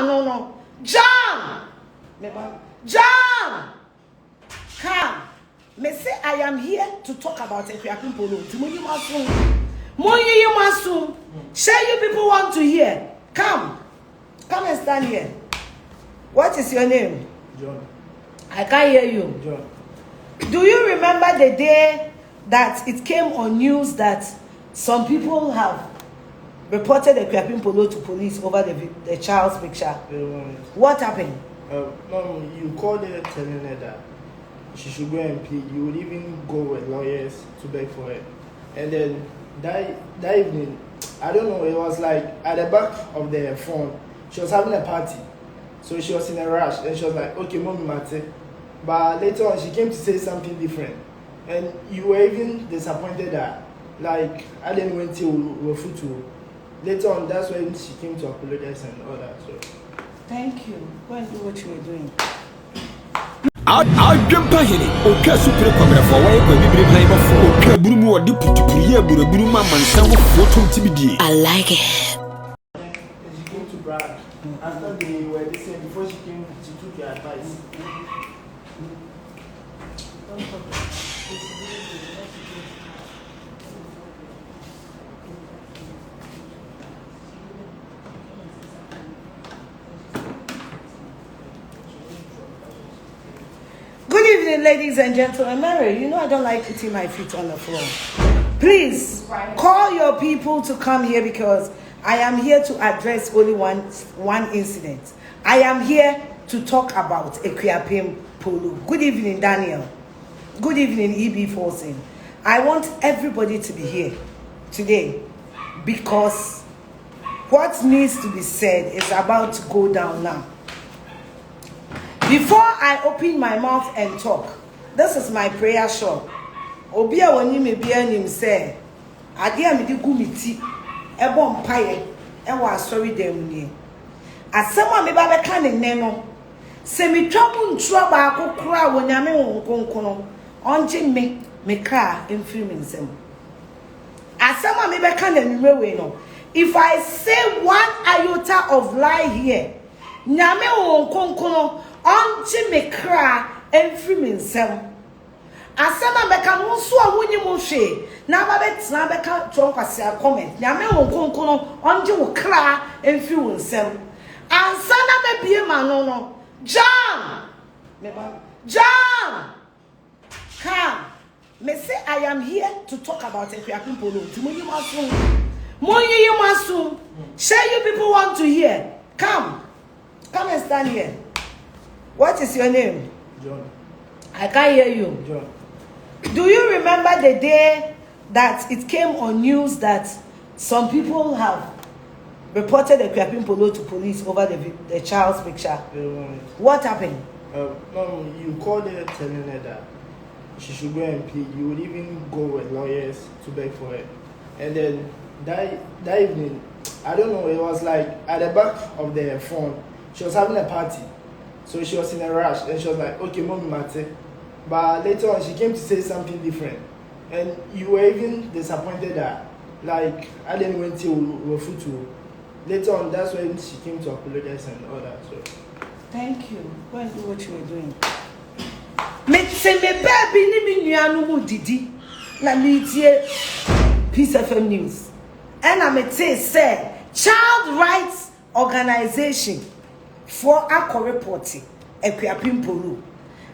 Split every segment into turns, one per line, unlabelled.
man no. John! John! Come. Me say I am here to talk about Akuapem Poloo. Say you people want to hear. Come and stand here. What is your name?
John.
I can't hear you.
John.
Do you remember the day that it came on news that some people have reported Akuapem Poloo to police over the child's picture? What happened?
No, you called her telling her that she should go and plead. You would even go with lawyers to beg for it. And then that evening, I don't know, it was like at the back of the phone, she was having a party. So she was in a rush and she was like, okay, mommy, mate. But later on, she came to say something different. And you were even disappointed that, like, I didn't went to Wafutu. Later on, that's when she came to apologize and all that. So.
Thank you. Go and do what you were doing.
I'll jump ahead. Okay, super camera for why we be playing for. Okay, Brumu or the Putupuria, Buruma, and some photo TBD.
I like it.
And she came to brag. After they were listening, before she came, she took your advice.
Good evening, ladies and gentlemen. Mary, you know I don't like putting my feet on the floor. Please call your people to come here because I am here to address only one incident. I am here to talk about Akuapem Poloo. Good evening, Daniel. Good evening, EB Forcing. I want everybody to be here today because what needs to be said is about to go down now. Before I open my mouth and talk, this is my prayer shop. Obia woni me bia nim say, ade a me di gu mi ti, ebo mpaye, e wa asori dem ni. Asem a me ba be ka ne no, se mi twa mu ntro ba akokora wo nyame wonkonko no, onje me kra emfiri me nsem. Asem a me be ka na nwuwe no, if I say one iota of lie here, nyame wonkonko no onje me kra emfiri me nsem. Asema beka no so a wonyi mo hwe na ba betina beka tronkwase a comment nyame wonkonko no onje wo kra emfi wo nsem ansa na mebie ma no John come. Me say I am here to talk about Akuapem Poloo. Monyi masu. Say you people want to hear. Come and stand here. What is your name?
John.
I can't hear you.
John.
Do you remember the day that it came on news that some people have reported Akuapem Poloo to police over the child's picture? What happened?
No, you called her telling her that she should go and plead. You would even go with lawyers to beg for it. And then that evening, I don't know, it was like at the back of the phone, she was having a party. So she was in a rush and she was like, okay, mommy, mate. But later on, she came to say something different. And you were even disappointed that, like, I didn't went to Wafutu. Later on, that's when she came to apologize and all that. So.
Thank you. Go and do what you were doing. Me say me baby ni me nuanu mu didi na me tie Peace FM News. And I me say Child Rights Organization for a reporting Akuapem Poloo.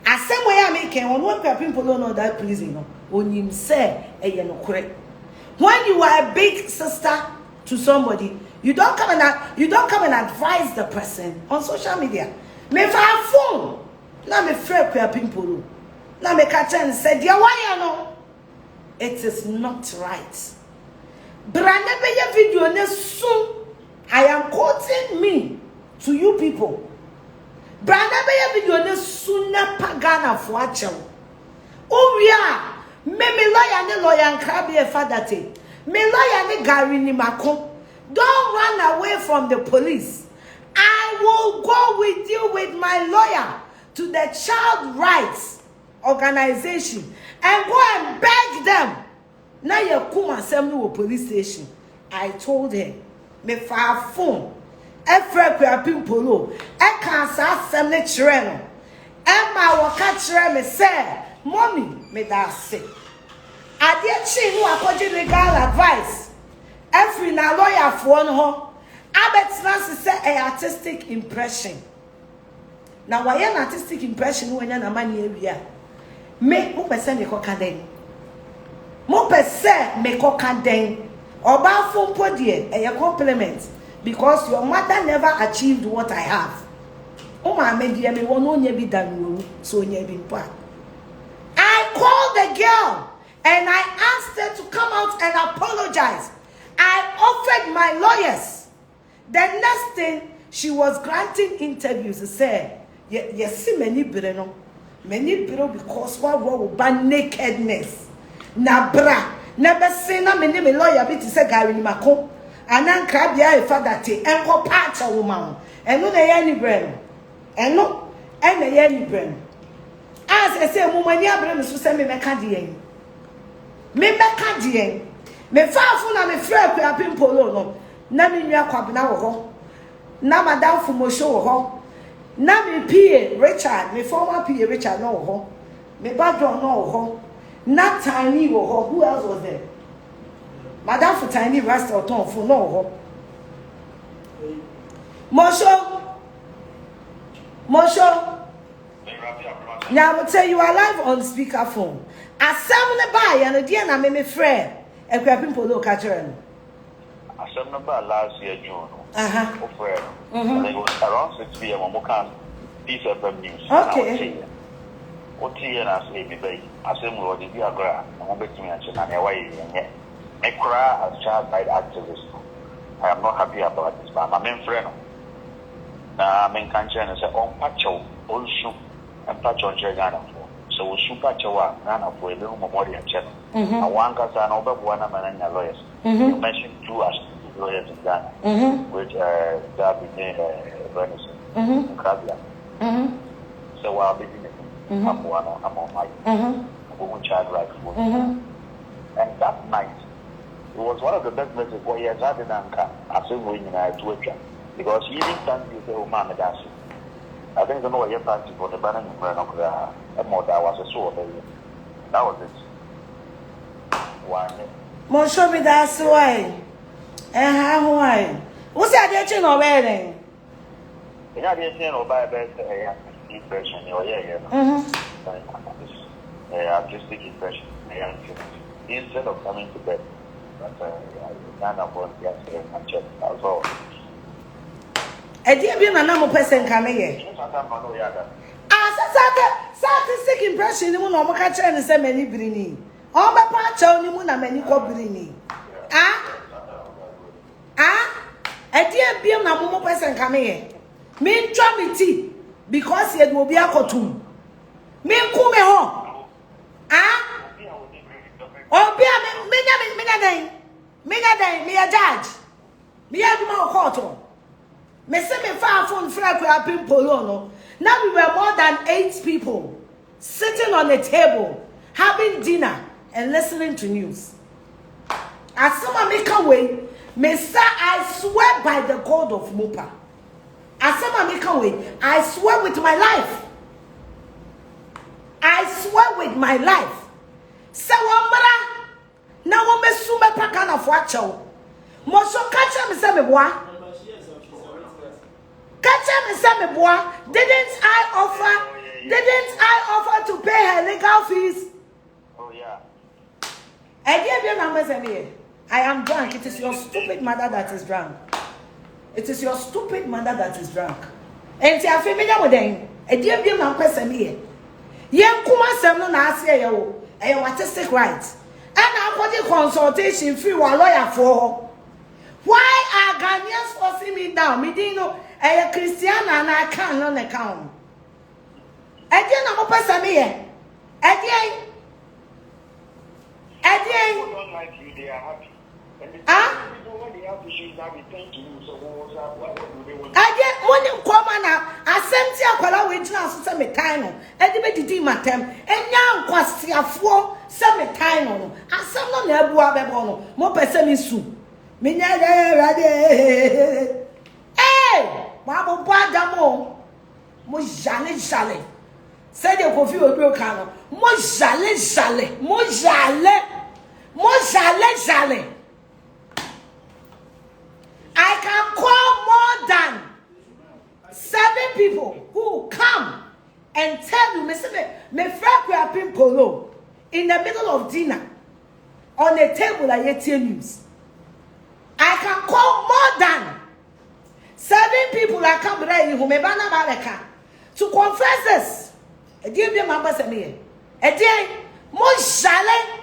Asem way I make one Akuapem Poloo no that pleasing no. Onim say eye no kore. When you are a big sister to somebody, you don't come and advise the person on social media. Me fa phone. Na me frɛ Akuapem Poloo. Na me ka chen say dia why no. It is not right. Brande be ye video ne soon. I am quoting me to you people. Branda be ye video ne suna pagana fo achew. Owia me lawyer nkra be father te. Me lawyer ne gari ni mako. Don't run away from the police. I will go with you with my lawyer to the Child Rights Organization and go and beg them. Now you come assembly with police station. I told her, me far phone. Akuapem Poloo e kan sa asem ne kire no e ma wo ka kire me say mommy me da se ade chi no akọje legal advice every na lawyer for no ho abetna se say a artistic impression na why an artistic impression wanya na mani awia me mo pese me koka den mo pese me koka den oba fo podie e compliment because your mother never achieved what I have. O ma me die me wono nya bi danwo so nya bi mpa. I called the girl and I asked her to come out and apologize. I offered my lawyers. The next thing, she was granting interviews. She said, yes, many bro because what ban nakedness. Na bra, never seen a many lawyer bit to say Gary Mako. And then crab ya father tea and go patch a woman. And no they any brain. And no any brain. As I say, woman, ya brain is to send me Macadian. Me Macadian. Me far from me friend Akuapem Poloo no. Na me nua kwabena wo ho. Na madam Fumosho wo ho. Na me PA Richard, me former PA Richard no wo ho. Me background no wo ho. Na Tiny wo ho. Who else was there? Madam for Tiny Rasta Oton for no ho. Mosho. Now I will tell you are live on speakerphone. Asam ne ba ya no dia na me friend Akuapem Poloo ka kire no.
Asam ne ba last year June.
Uh-huh.
And it was around 6 p.m. on Mokan Peace FM News.
Okay.
What tea and I say, baby, I say, more the Biagra, and I'm betting at China away. I cry as child right activist. I am not happy about this, but my main friend. Now, I'm in country and I say, on Pacho, on shoe, and Pacho on Ghana for. So, we shoot Pacho, Ghana for a little memorial channel. I want us and over one of my lawyers. You mentioned 2 lawyers in Ghana, which Darby Venice, Krabia. So, I'll be in it. I'm on my child right foot. And that night, it was one of the best messages for years. I didn't I said, when I to it because he didn't stand you say, oh, Mamma, that's it. I think I know what you're practicing for the banner in Branoka. A more that was a sword. That was it. One.
Mo show me that's why. How why? What's that you know wedding?
Yeah, they say no by best impression. Artistic impression. Instead of coming to bed, but none of us get and check. Also,
a dear be my number person come here. Statistic impression, you know, I'm catching and say many brini. All my part, only moon and many cobrini. A dear be my number person come here. Mean try tea because it will be a cotum. Mean come home. Oh, be me a judge. Me a more court. Me say me far from Akuapem Poloo no. Now we were more than 8 people sitting on a table, having dinner and listening to news. As someone make a way, me say I swear by the God of Mopa. As someone make a way, I swear with my life. I swear with my life. Se wambara na wome sume paka na fuacho mo so kacha me se me boa didn't I offer to pay her legal fees?
Oh yeah.
I gave you numbers me. I am drunk. It is your stupid mother that is drunk. It is your stupid mother that is drunk. And ti afemilia with them. I gave you numbers me. Yen kuma sem no na ase ye wo. Artistic rights. And I consultation free while lawyer for. Why are Ghanaians forcing me down? Me didn't know a Christian and I can't on account. Again, I'm a person here. Again.
People don't like you, they are happy. And the people when they have to shoot now, we thank you. So what do they want?
Again, when you come now, I sent you a call with you to say me time. And the did my time. And now, was your 4 7 time. I said, no, never have more person is soon. Hey! Mabo Badamo, mo jale. Say the coffee will be cano. Mo jale. I can call more than 7 people who come and tell you, me friend Akuapem Poloo in the middle of dinner on a table at Yetie News. I can call more than 7 people that come there who may banner Maleka to confess this. A dear be my boss me. A dear Mojale.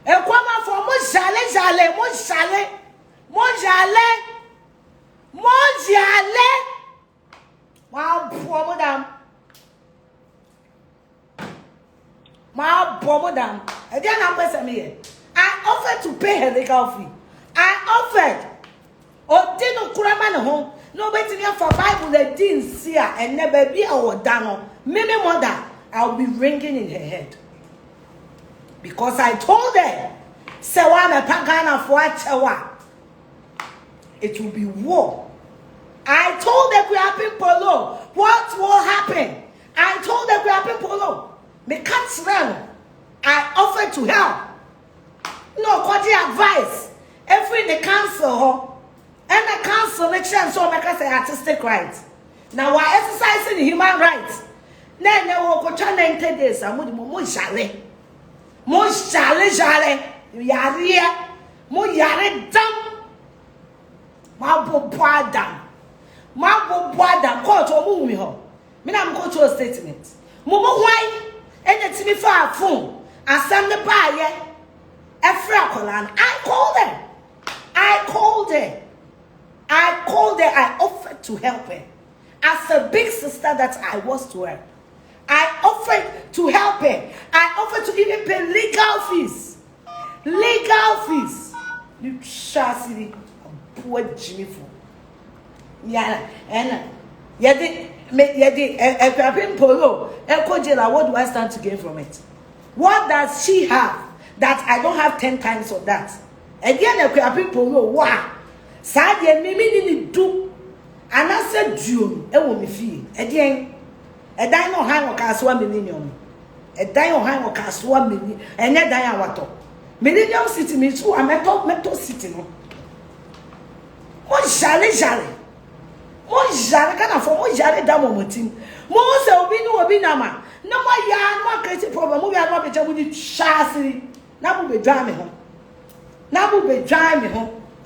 A woman for Mojale. Wow, poor madam. My poor madam. A dear number me. I offered to pay her legal fee. I offered. Oh, didn't Kuraman home. Nobody here for Bible that didn't see her and never be our dano. Maybe mother, I'll be ringing in her head. Because I told her, Sewana Pagana for Chewa. It will be war. I told the Akuapem Poloo what will happen. I told the Akuapem Poloo, me can't run. I offered to help. No, quality advice. Every in the council, and the council next year, so make us say artistic rights. Now we're exercising human rights. Then they will go 90 days. I'm going to mo jale. Yare. Mo yare dam. Ma bo dam. Court or move me home. Me na go to a statement. Mo why? And it's me for a phone. And send the buyer. I called her. I offered to help her. As a big sister that I was to her. I offered to help her. I offered to even pay legal fees. You chassis poor Jimmy for. Yeah, and Akuapem Poloo, what do I stand to gain from it? What does she have that I don't have 10 times of that? Again, Akuapem Poloo, wow. Sadie mimi do. And I said, June, it will be fee. Again, a dino hang or castle millennium. A dino hang or castle millennium, and a dino water. Millennium city means who I'm a metal city. What jale? What jale can afford more jale down on team. Most will be no binama. No more yarn, no crazy problem. We are not with you chassis. Now will be driving home.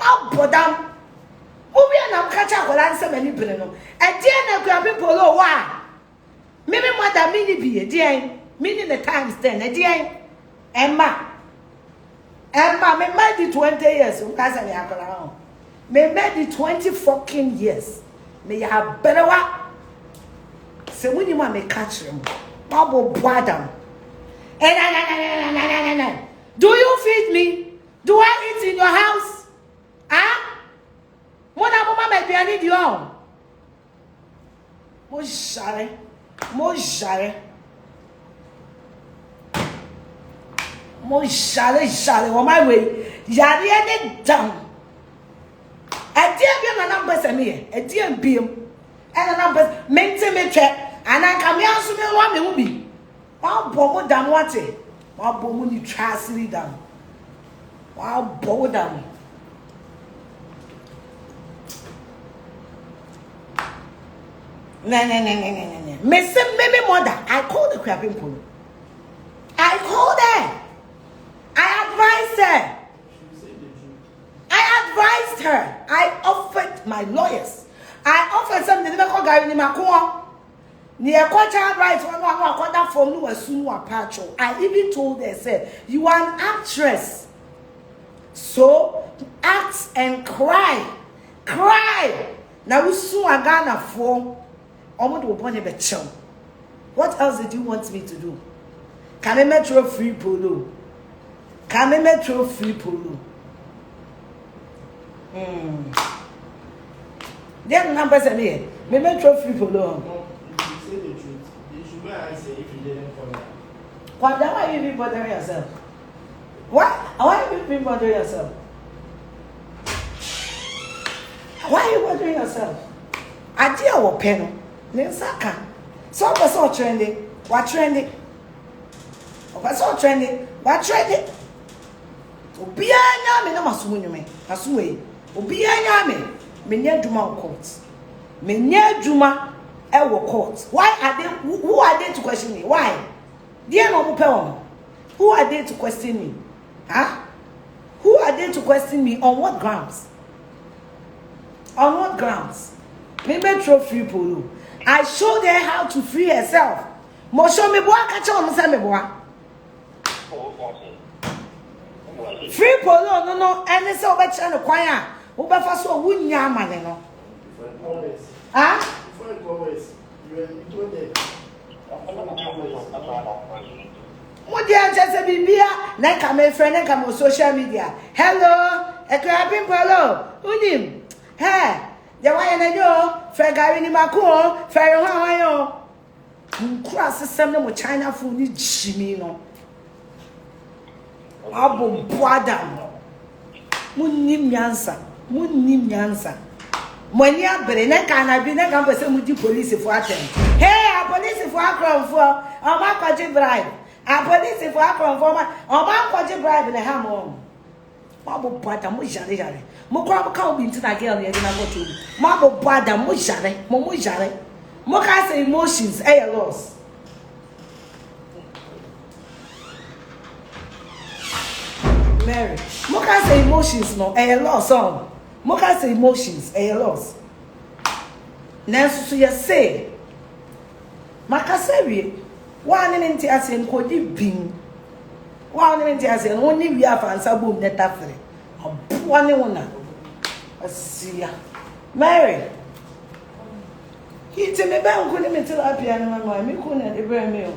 Oh, Bodam. We are not catch up with answer many people. A dear Akuapem Poloo, why? Maybe more than mini be a dear, meaning the times 10, a dear. Emma, me made it 20 years. Me made it 20 fucking years. May you have better work. So when you want me catch them, Babo Badam. Do you feed me? Do I eat in your house? Huh? What about my baby? I need you all. Mo jare. On my way. Yari any down. A dear be an number to me. A dear beam. And a number maintain me check. And I come here to me one movie. Wow, Bobo down what it. Wow, Bobo you trustly down. Wow, Bobo down. No. Maybe mother. I called the Akuapem Poloo. I called her. I advised her. I offered my lawyers. I offered something. I even told her, said, you are an actress. So act and cry. Now we soon are gonna for. What else did you want me to do? Can I metro free Poloo? There are numbers in here. Me metro free Poloo.
No, if you say the truth, you should go and say if you didn't come here.
Why are you even bothering yourself? Why are you even bothering yourself? Why are you bothering yourself? Ade a wo pe no ne nsaka so person trending what trending person trending what trending obi anya me na maso nyume aso we obi anya me nya dwuma court me nya dwuma e wo court why are they who are they to question me why there no mo pe won who are they to question me huh who are they to question me on what grounds me metro free Poloo I showed her how to free herself mo show me boa ka che o mo say me boa free Poloo no any say obeche no kwan a wo be fa so wunya amane no ah
Before it goes, you told them.
Mo dia just bibia na ka me friend na ka mo social media hello Akuapem Poloo unim he de wa na yo fe gari ni mako fe ho ho yo nkura system na mo China food ni jimi no abo boada munnim nyansa money abere na ka na bi na ka pese mu di police for attend hey a police for akron for o ma kwaje bribe a police for akron for ma o ma kwaje bribe na ha mo abo boada mo jare mo kwa ka obi nti na girl ye na go to mo abo boada mo jare mo ka say emotions eh loss Mary mo ka say emotions no eh loss on mo ka say emotions eh loss nanso so ye say makasawie wa ne nti ase nkodi bin wa ne nti ase no ni wi afansa bom neta fere obo ne wona asia Mary hite me ba nko ne metel apia ne mama me ko na de bra me o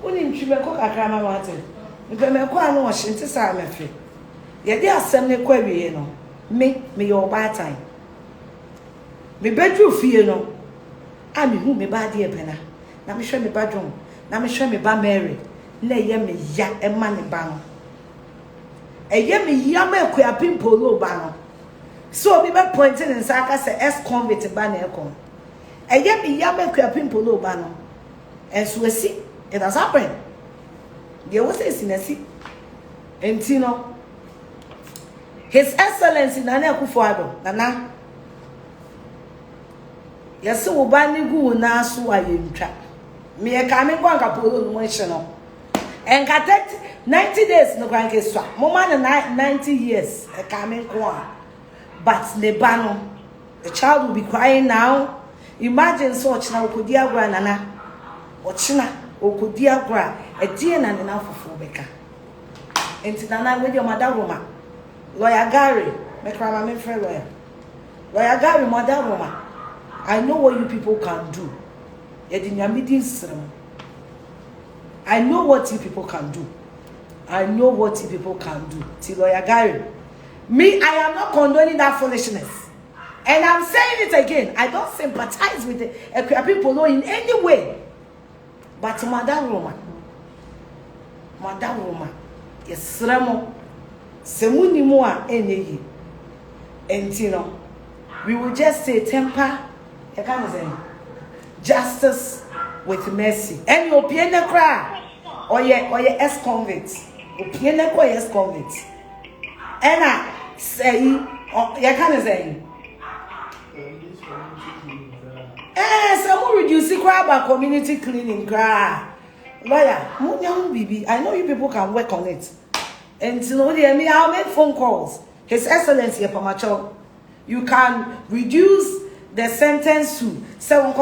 oni ntwi ko kakra mama ate me pe me ko anu o hinte sa me fe ye de asem ne kwa wie no me your bad time me bedru fie no ami hu me ba de pena na me hwe me ba dwom na me hwe me ba Mary na ye me ya e ma ne ba no eye me ya ma Akuapem Poloo ba no so me be pointing in saka say ex convict ba na e kon eye me ya ma Akuapem Poloo ba no enso asi it has happened there was a sinasi entino His Excellency Nana Akufo-Addo Nana Yesi wo ba ni gu na so ayentwa me e ka me gwan ka Poloo no hye no enka 90 days no kwan ke so mo ma na 90 years e ka me gwan but ne ba no the child will be crying now imagine so ochina okodi agwa nana ochina okodi agwa e die na ne na fofo beka enti nana we de madaroma Lawyer Gary, me krama me friend lawyer. Lawyer Gary, Madam Roma. I know what you people can do. I know what you people can do. See, Lawyer Gary. Me, I am not condoning that foolishness. And I'm saying it again. I don't sympathize with the Akuapem Poloo in any way. But Madam Roma, yes, Ramo. Semuni moa enyeyi entino we will just say temper you can say justice with mercy and opiene kra oye ex convict opiene kra ex convict and I say you can say some reduce kra ba community cleaning kra lawyer munya bibi I know you people can work on it. And I'll make phone calls. His Excellency Pamacho, you can reduce the sentence to 7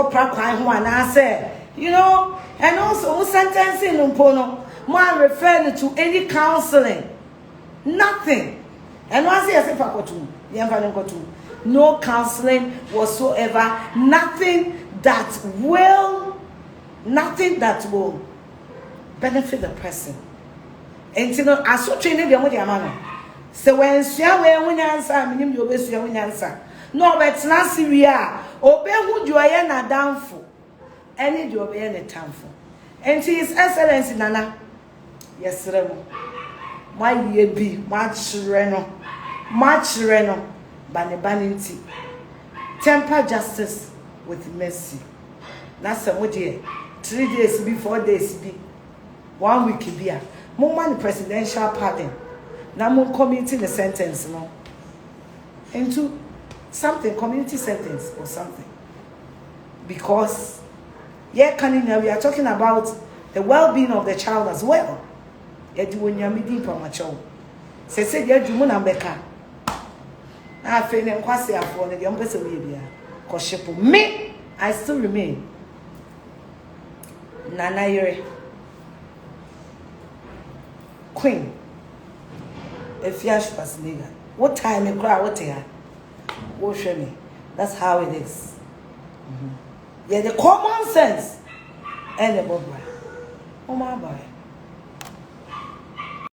you know, and also sentencing umpono, man referring to any counseling. Nothing. And once he has no counseling whatsoever, nothing that will benefit the person. And you know, I saw training the money amano. So when Sia when answer, minim you best when answer. No, but not Syria. Obey who you are na downfall. Any you obey any downfall. And His Excellency Nana. Yes, Remo. My ye be much reno. Baninti. Temper justice with mercy. Na some dear 3 days be 4 days be 1 week be a mo man presidential pardon. Na mo community the sentence no into something community sentence or something. Because we are talking about the well-being of the child as well. Say you mo na beka. Na fe ne nkwase afo ne de ompese we bia. Koshepo me I still remain Nana Yere Queen Afia Schwarzenegger. What time you cry? What here? What show me? That's how it is. Yeah, the common sense and the bye. Oh my bye.